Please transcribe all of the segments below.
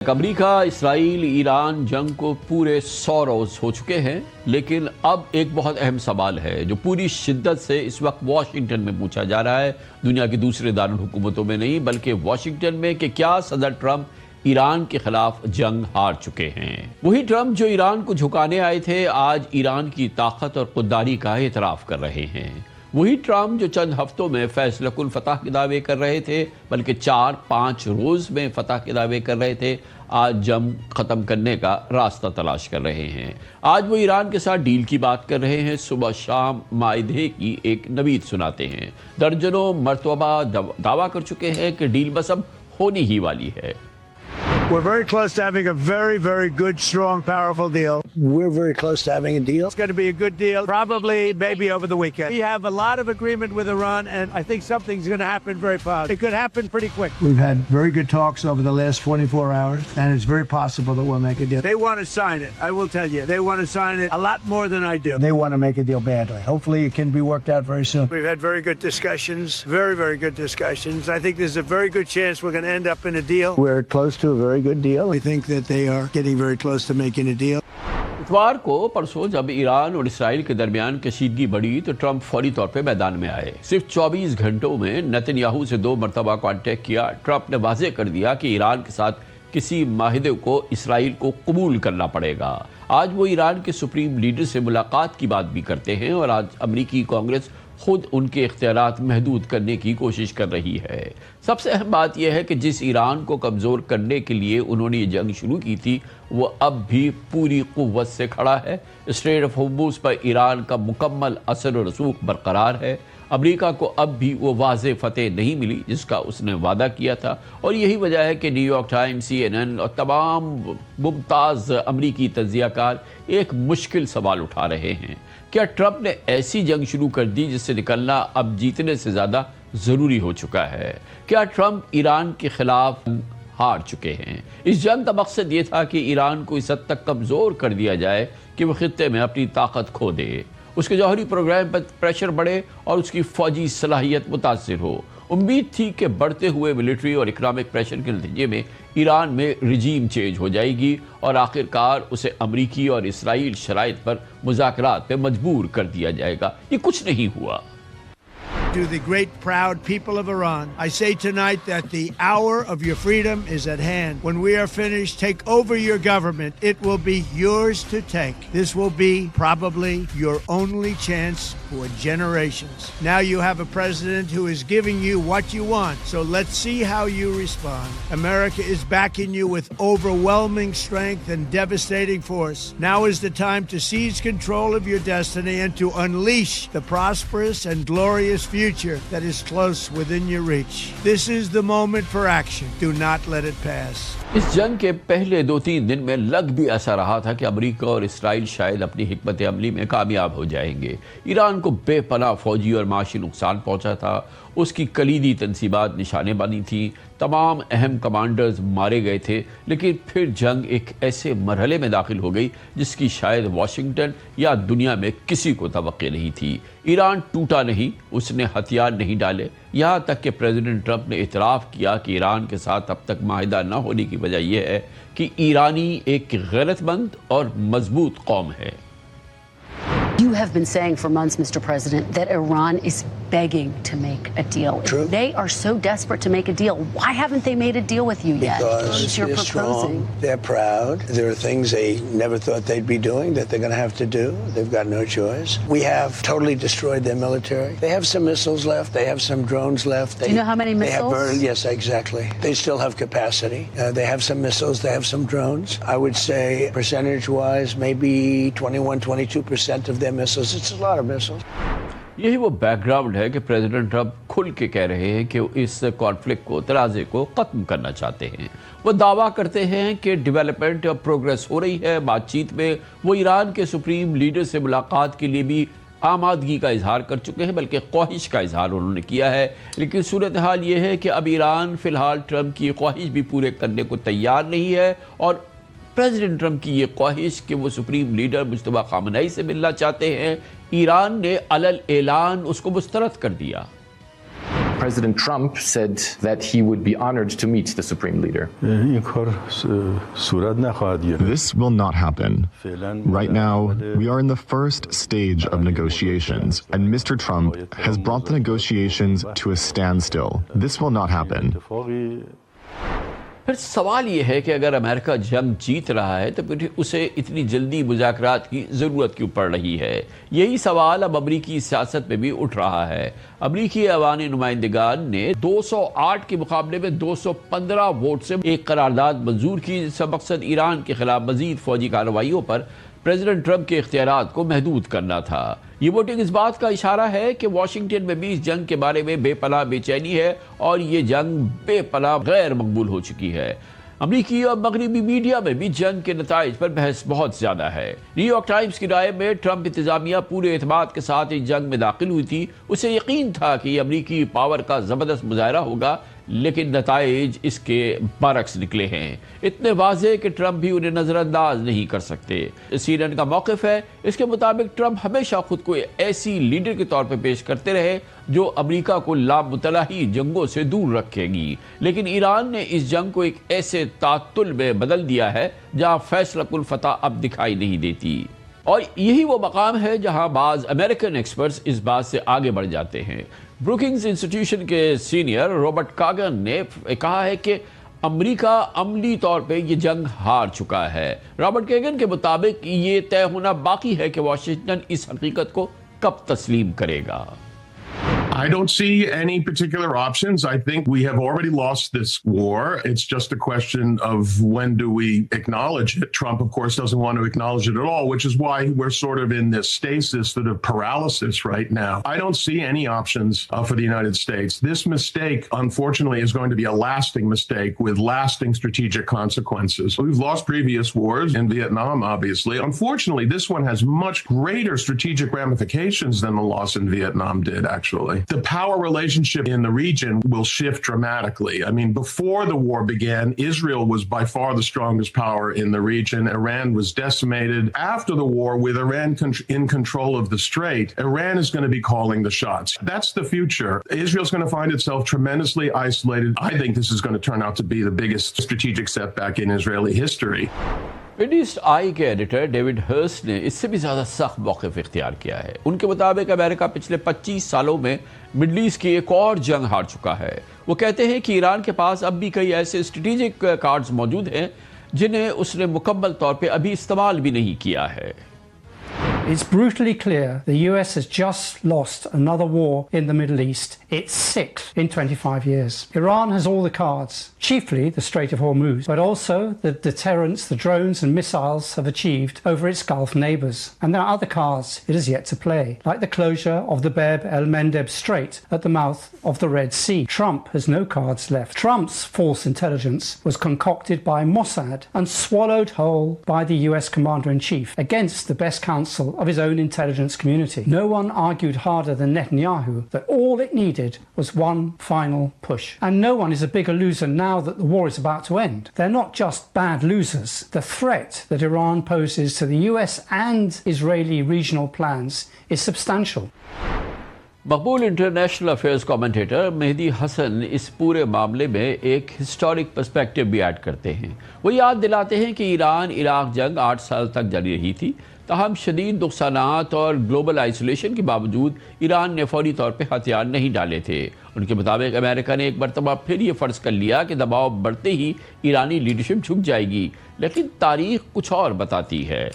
America, Israel, Iran जंग को पूरे 100 रोज हो चुके हैं, लेकिन अब एक बहुत अहम सवाल है जो पूरी शिद्दत से इस वक्त वॉशिंगटन में पूछा जा रहा है, दुनिया की दूसरे दारुल हुकूमतों में नहीं बल्कि वॉशिंगटन में, कि क्या सदर ट्रंप ईरान के खिलाफ जंग हार चुके हैं। वही ट्रंप जो ईरान को झुकाने आए थे, आज ईरान की ताकत और खुददारी का एतराफ़ कर रहे हैं। वही ट्रंप जो चंद हफ्तों में फैसलकुल फतह के दावे कर रहे थे, बल्कि 4-5 रोज में फतह के दावे कर रहे थे, आज जंग ख़त्म करने का रास्ता तलाश कर रहे हैं। आज वो ईरान के साथ डील की बात कर रहे हैं। सुबह शाम मायदे की एक नवीद सुनाते हैं। दर्जनों मरतबा दावा कर चुके हैं कि डील बस अब होनी ही वाली है। We're very close to having a very, very good, strong, powerful deal. We're very close to having a deal. It's going to be a good deal, probably, maybe over the weekend. We have a lot of agreement with Iran, and I think something's going to happen very fast. It could happen pretty quick. We've had very good talks over the last 24 hours, and it's very possible that we'll make a deal. They want to sign it, I will tell you. They want to sign it a lot more than I do. They want to make a deal badly. Hopefully it can be worked out very soon. We've had very good discussions, very, very good discussions. I think there's a very good chance we're going to end up in a deal. We're close to a very good deal. We think that they are getting very close to making a deal. इतवार को परसों जब Iran और Israel के दरमियान कशीदगी बढ़ी तो Trump फौरी तौर पे मैदान में आए। सिर्फ 24 घंटों में नेतन्याहू से 2 मरतबा कांटेक्ट किया। ट्रंप ने वाजे कर दिया कि ईरान के साथ किसी माहिदे को इसराइल को कबूल करना पड़ेगा। आज वो ईरान के सुप्रीम लीडर से मुलाकात की बात भी करते हैं और आज अमरीकी कांग्रेस खुद उनके इख्तियारात महदूद करने की कोशिश कर रही है। सबसे अहम बात यह है कि जिस ईरान को कमज़ोर करने के लिए उन्होंने ये जंग शुरू की थी, वो अब भी पूरी कुव्वत से खड़ा है। स्ट्रेट ऑफ हॉर्मुज़ पर ईरान का मुकम्मल असर और रसूख बरकरार है। अमेरिका को अब भी वो वाज़े फतेह नहीं मिली जिसका उसने वादा किया था, और यही वजह है कि न्यूयॉर्क टाइम्स, CNN और तमाम मुमताज़ अमरीकी तज्ज़ियाकार एक मुश्किल सवाल उठा रहे हैं। क्या ट्रंप ने ऐसी जंग शुरू कर दी जिससे निकलना अब जीतने से ज़्यादा ज़रूरी हो चुका है? क्या ट्रंप ईरान के खिलाफ हार चुके हैं? इस जंग का मकसद ये था कि ईरान को इस हद तक कमज़ोर कर दिया जाए कि वह खित्ते में अपनी ताकत खो दे, उसके जौहरी प्रोग्राम पर प्रेशर बढ़े और उसकी फ़ौजी सलाहियत मुतासिर हो। उम्मीद थी कि बढ़ते हुए मिलिट्री और इकनॉमिक प्रेशर के नतीजे में ईरान में रिजीम चेंज हो जाएगी और आखिरकार उसे अमरीकी और इसराइल शराइत पर मुज़ाकरात पे मजबूर कर दिया जाएगा। ये कुछ नहीं हुआ। To the great proud people of Iran, I say tonight that the hour of your freedom is at hand. When we are finished, take over your government. It will be yours to take. This will be probably your only chance for generations. Now you have a president who is giving you what you want, so let's see how you respond. America is backing you with overwhelming strength and devastating force. Now is the time to seize control of your destiny and to unleash the prosperous and glorious future that is close within your reach. This is the moment for action. Do not let it pass. इस जंग के पहले 2-3 दिन में लग भी ऐसा रहा था कि अमेरिका और इसराइल शायद अपनी हिकमत अमली में कामयाब हो जाएंगे। ईरान को बेपनाह फौजी और माशी नुकसान पहुंचा था, उसकी कलीदी तनसीबात निशाने बनी थी, तमाम अहम कमांडर्स मारे गए थे, लेकिन फिर जंग एक ऐसे मरहले में दाखिल हो गई जिसकी शायद वाशिंगटन या दुनिया में किसी को तवक्के नहीं थी। ईरान टूटा नहीं, उसने हथियार नहीं डाले, यहाँ तक कि प्रेसिडेंट ट्रंप ने इतराफ़ किया कि ईरान के साथ अब तक माहिदा न होने की वजह यह है कि ईरानी एक गैरतमंद और मजबूत कौम है। You have been saying for months, Mr. President, that Iran is begging to make a deal. True. They are so desperate to make a deal. Why haven't they made a deal with you yet? Because You're they're proposing. strong, they're proud. There are things they never thought they'd be doing that they're going to have to do. They've got no choice. We have totally destroyed their military. They have some missiles left. They have some drones left. Do you know how many missiles? Yes, exactly. They still have capacity. They have some missiles. They have some drones. I would say percentage-wise, maybe 21-22% of their missiles. It's a lot of missiles. यही वो background है कि president Trump खुल के कह रहे हैं कि इस कॉन्फ्लिक्ट को, तनाज़े को ख़त्म करना चाहते हैं। वो दावा करते हैं कि डेवलपमेंट और प्रोग्रेस हो रही है। बातचीत में वो ईरान के सुप्रीम लीडर से मुलाकात के लिए भी आमादगी का इजहार कर चुके हैं, बल्कि ख्वाहिश का इजहार उन्होंने किया है। लेकिन सूरत हाल ये है कि अब ईरान फ़िलहाल ट्रंप की ख्वाहिश भी पूरे करने को तैयार नहीं है, और प्रेसिडेंट ट्रंप की ये ख्वाहिश कि वो सुप्रीम लीडर मुज्तबा खामनेई से मिलना चाहते हैं, ईरान ने अलल ऐलान उसको मुस्तरद कर दिया। President Trump said that he would be honored to meet the supreme leader. This will not happen. Right now, we are in the first stage of negotiations, and Mr. Trump has brought the negotiations to a standstill. This will not happen. फिर सवाल ये है कि अगर America जंग जीत रहा है तो फिर उसे इतनी जल्दी मुज़ाकरात की ज़रूरत क्यों पड़ रही है। यही सवाल अब अमरीकी सियासत में भी उठ रहा है। अमरीकी अवामी नुमाइंदगान ने 208 के मुकाबले में 215 वोट से एक करारदाद मंजूर की, जिसका मकसद ईरान के खिलाफ मजीद फौजी कार्रवाइयों पर प्रेसिडेंट ट्रंप के इख्तियारात को महदूद करना था। ये वोटिंग इस बात का इशारा है कि वाशिंगटन में भी इस जंग के बारे में बेपनाह बेचैनी है और ये जंग बेपनाह गैर मकबूल हो चुकी है। अमरीकी और मगरबी मीडिया में भी जंग के नताइज पर बहस बहुत ज्यादा है। न्यूयॉर्क टाइम्स की राय में ट्रंप इंतजामिया पूरे एतमाद के साथ इस जंग में दाखिल हुई थी। उसे यकीन था कि अमरीकी पावर का जबरदस्त मुजाहरा होगा, लेकिन नताइज इसके बरक्स निकले हैं। इतने वाज़ेह कि ट्रंप भी उन्हें नज़रअंदाज नहीं कर सकते। CNN का मौक़िफ़ है, इसके मुताबिक ट्रंप हमेशा खुद को ऐसी लीडर के तौर पर पेश करते रहे जो अमरीका को लामुतलाही जंगों से दूर रखेगी, लेकिन ईरान ने इस जंग को एक ऐसे तातुल में बदल दिया है जहाँ फैसला कुल फतह अब दिखाई नहीं देती। और यही वो मकाम है जहां बाज़ अमेरिकन एक्सपर्ट्स इस बात से आगे बढ़ जाते हैं। ब्रुकिंग्स इंस्टीट्यूशन के सीनियर रॉबर्ट कागन ने कहा है कि अमेरिका अमली तौर पे ये जंग हार चुका है। रॉबर्ट कागन के मुताबिक ये तय होना बाकी है कि वाशिंगटन इस हकीकत को कब तस्लीम करेगा। I don't see any particular options. I think we have already lost this war. It's just a question of when do we acknowledge it. Trump, of course, doesn't want to acknowledge it at all, which is why we're sort of in this stasis, sort of paralysis right now. I don't see any options for the United States. This mistake, unfortunately, is going to be a lasting mistake with lasting strategic consequences. We've lost previous wars in Vietnam, obviously. Unfortunately, this one has much greater strategic ramifications than the loss in Vietnam did, actually. The power relationship in the region will shift dramatically. I mean, before the war began, Israel was by far the strongest power in the region. Iran was decimated. After the war, with Iran in control of the Strait, Iran is going to be calling the shots. That's the future. Israel's going to find itself tremendously isolated. I think this is going to turn out to be the biggest strategic setback in Israeli history. Middle East Eye के editor David Hearst ने इससे भी ज़्यादा सख्त मौक़िफ़ इख्तियार किया है। उनके मुताबिक अमेरिका पिछले 25 सालों में मिडल ईस्ट की एक और जंग हार चुका है। वो कहते हैं कि ईरान के पास अब भी कई ऐसे स्ट्रेटेजिक कार्ड्स मौजूद हैं जिन्हें उसने मुकम्मल तौर पे अभी इस्तेमाल भी नहीं किया है। It's brutally clear the US has just lost another war in the Middle East, its sixth in 25 years. Iran has all the cards, chiefly the Strait of Hormuz, but also the deterrence the drones and missiles have achieved over its Gulf neighbours. And there are other cards it has yet to play, like the closure of the Bab el-Mandeb Strait at the mouth of the Red Sea. Trump has no cards left. Trump's false intelligence was concocted by Mossad and swallowed whole by the US Commander-in-Chief against the best counsel of his own intelligence community. No one argued harder than Netanyahu that all it needed was one final push. And no one is a bigger loser now that the war is about to end. They're not just bad losers. The threat that Iran poses to the US and Israeli regional plans is substantial. मकबूल international affairs commentator Mehdi Hasan इस पूरे मामले में एक historic perspective भी add करते हैं। वो याद दिलाते हैं कि ईरान इराक जंग 8 साल तक जारी रही थी, ताहम शदीद नुकसानात और ग्लोबल आइसोलेशन के बावजूद ईरान ने फौरी तौर पर हथियार नहीं डाले थे। उनके मुताबिक अमेरिका ने एक मरतबा फिर ये फ़र्ज़ कर लिया कि दबाव बढ़ते ही ईरानी लीडरशिप झुक जाएगी, लेकिन तारीख कुछ और बताती है।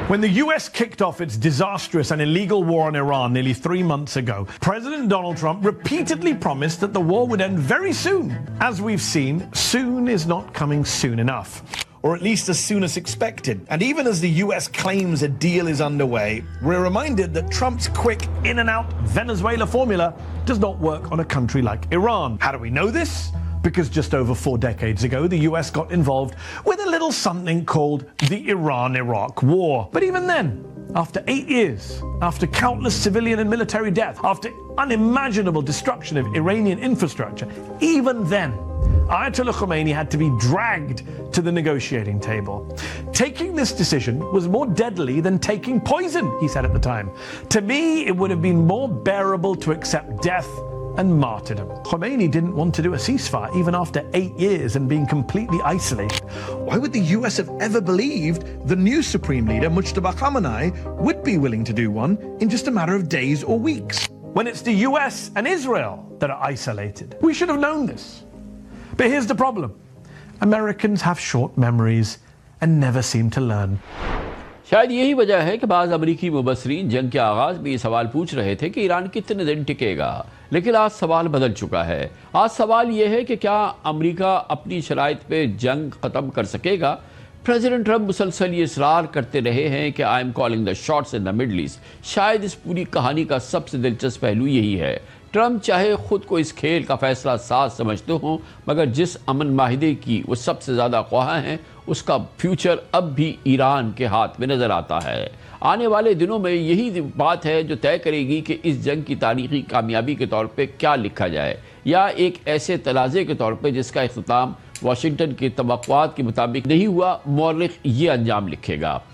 When the US kicked off its disastrous and illegal war on Iran nearly 3 months ago, President Donald Trump repeatedly promised that the war would end very soon. As we've seen, soon is not coming soon enough, or at least as soon as expected. And even as the US claims a deal is underway, we're reminded that Trump's quick in and out Venezuela formula does not work on a country like Iran. How do we know this? Because just over 4 decades ago, the US got involved with a little something called the Iran-Iraq War. But even then, after 8 years, after countless civilian and military death, after unimaginable destruction of Iranian infrastructure, even then, Ayatollah Khomeini had to be dragged to the negotiating table. Taking this decision was more deadly than taking poison, he said at the time. To me, it would have been more bearable to accept death and martyrdom. Khomeini didn't want to do a ceasefire even after 8 years and being completely isolated. Why would the US have ever believed the new supreme leader, Mujtaba Khamenei, would be willing to do one in just a matter of days or weeks? When it's the US and Israel that are isolated. We should have known this. But here's the problem. Americans have short memories and never seem to learn. शायद यही वजह है कि बाज़ अमरीकी मुबस्सरीन जंग के आगाज़ में ये सवाल पूछ रहे थे कि ईरान कितने दिन टिकेगा, लेकिन आज सवाल बदल चुका है। आज सवाल ये है कि क्या अमरीका अपनी शराइत पे जंग ख़त्म कर सकेगा। प्रेसिडेंट ट्रंप मुसलसल ये इसरार करते रहे हैं कि I am calling the shots in the middle east. शायद इस पूरी कहानी का सबसे दिलचस्प पहलू यही है। ट्रंप चाहे खुद को इस खेल का फैसला साज समझते हों, मगर जिस अमन माहिदे की वो सबसे ज़्यादा ख्वाह हैं, उसका फ्यूचर अब भी ईरान के हाथ में नज़र आता है। आने वाले दिनों में यही बात है जो तय करेगी कि इस जंग की तारीखी कामयाबी के तौर पे क्या लिखा जाए, या एक ऐसे तनाज़े के तौर पे जिसका इख्तिताम वाशिंगटन की तवक्कुआत के मुताबिक नहीं हुआ, मौर्रिख ये अंजाम लिखेगा।